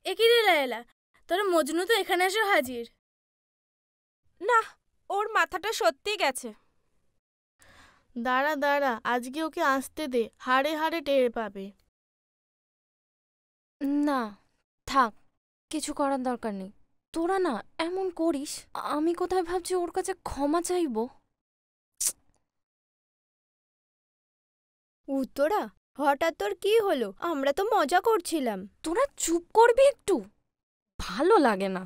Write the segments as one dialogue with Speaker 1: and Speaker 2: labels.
Speaker 1: একই রে লায়লা, তোর মজনু তো এখানে এসে হাজির।
Speaker 2: না, ওর মাথাটা সত্যি গেছে।
Speaker 3: দাঁড়া দাঁড়া, আজকে ওকে আসতে দে, হাড়ে হাড়ে টের পাবে।
Speaker 4: না থাক, কিছু করার দরকার নেই। তোরা না এমন করিস, আমি কোথায় ভাবছি ওর কাছে ক্ষমা চাইবো।
Speaker 5: উত্তরা, হঠাৎ তোর কি হলো? আমরা তো মজা করছিলাম।
Speaker 4: তোরা চুপ করবি একটু, ভালো লাগে না।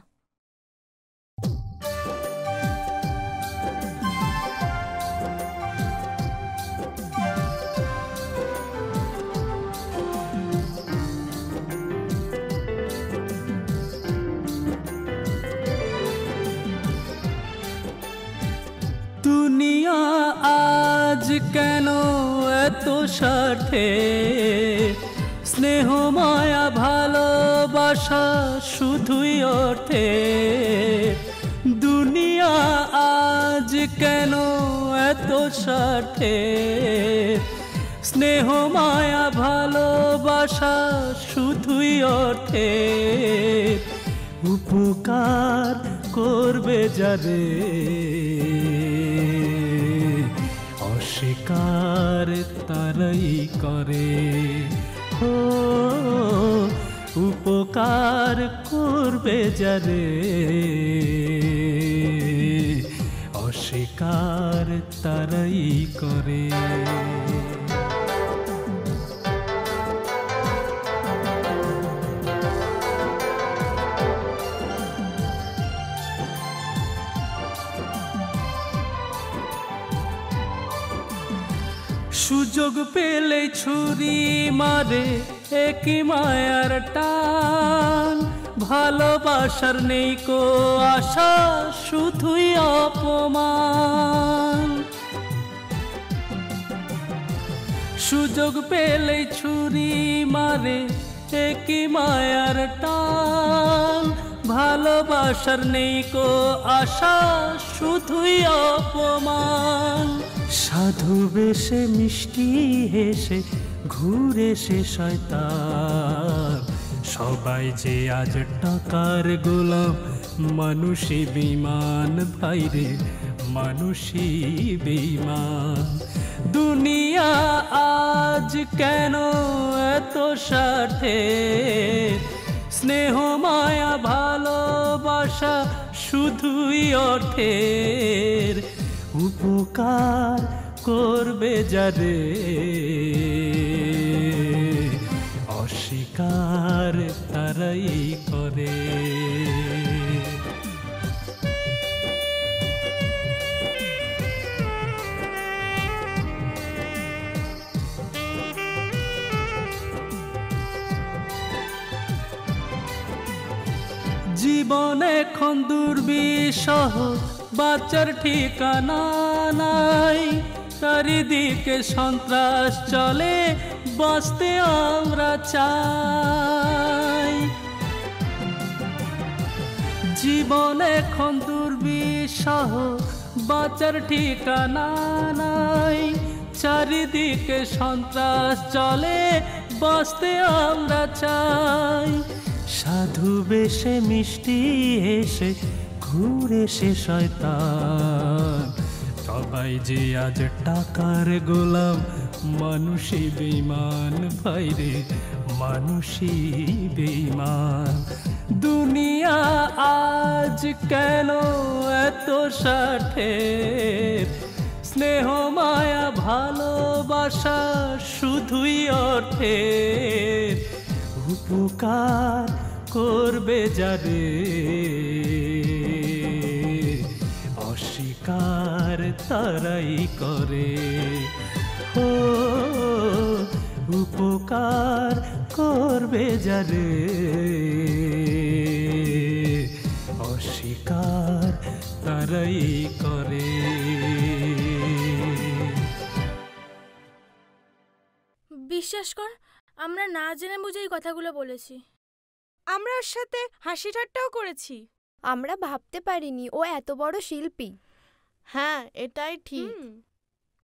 Speaker 6: দুনিয়া আজ কেন এত সাথে, স্নেহ মায়া ভালোবাসা শুধুই অর্থে। দুনিয়া আজ কেন এত সাথে, স্নেহ মায়া ভালোবাসা শুধুই অর্থে। উপকার করবে যারে, অস্বীকার তারাই করে। ও উপকার করবে যারে, অস্বীকার তারাই করে। সুযোগ পেলে ছুরি মারে একই মায়ার টান। ভালোবাসার নেই কো আশা, শুধুই অপমান। সুযোগ পেলে ছুরি মারে একই মায়ার টান। ভালোবাসার নেই কো আশা, শুধুই অপমান। সাধু বেশে মিষ্টি হেসে ঘুরে সে শয়তান। সবাই যে আজ টাকার গোলাম, মানুষই বেঈমান ভাইরে, মানুষই বেঈমান। দুনিয়া আজ কেন এত সাথে, স্নেহ মায়া ভালোবাসা শুধুই অর্থের। উপকার করবে যারে, অস্বীকার তারাই করে। জীবন এখন দুর্বিষহ, বাঁচার ঠিকানা নাই। চারিদিকে সন্ত্রাস চলে, বাঁচতে আমরা চাই। জীবন এখন দুর্বিষহ, বাঁচার ঠিকানা নাই। চারিদিকে সন্ত্রাস চলে, বাঁচতে আমরা চাই। সাধু বেশে মিষ্টি হেসে ঘুরে সে শয়তান। সবাই যে আজ টাকার গোলাম, মানুষই বেঈমান ভাইরে, মানুষই বেঈমান। দুনিয়া আজ কেন এত সাথে, স্নেহ মায়া ভালোবাসা শুধুই অর্থের। উপকার করবে যারে, অস্বীকার তারাই করে। ও উপকার করবে যারে, অস্বীকার তারাই করে।
Speaker 1: বিশ্বাস কর, আমরা না জেনে বুঝে এই কথাগুলো বলেছি।
Speaker 2: আমরা ওর সাথে হাসি ঠাট্টাও করেছি।
Speaker 5: আমরা ভাবতে পারিনি ও এত বড় শিল্পী।
Speaker 3: হ্যাঁ, এটাই ঠিক।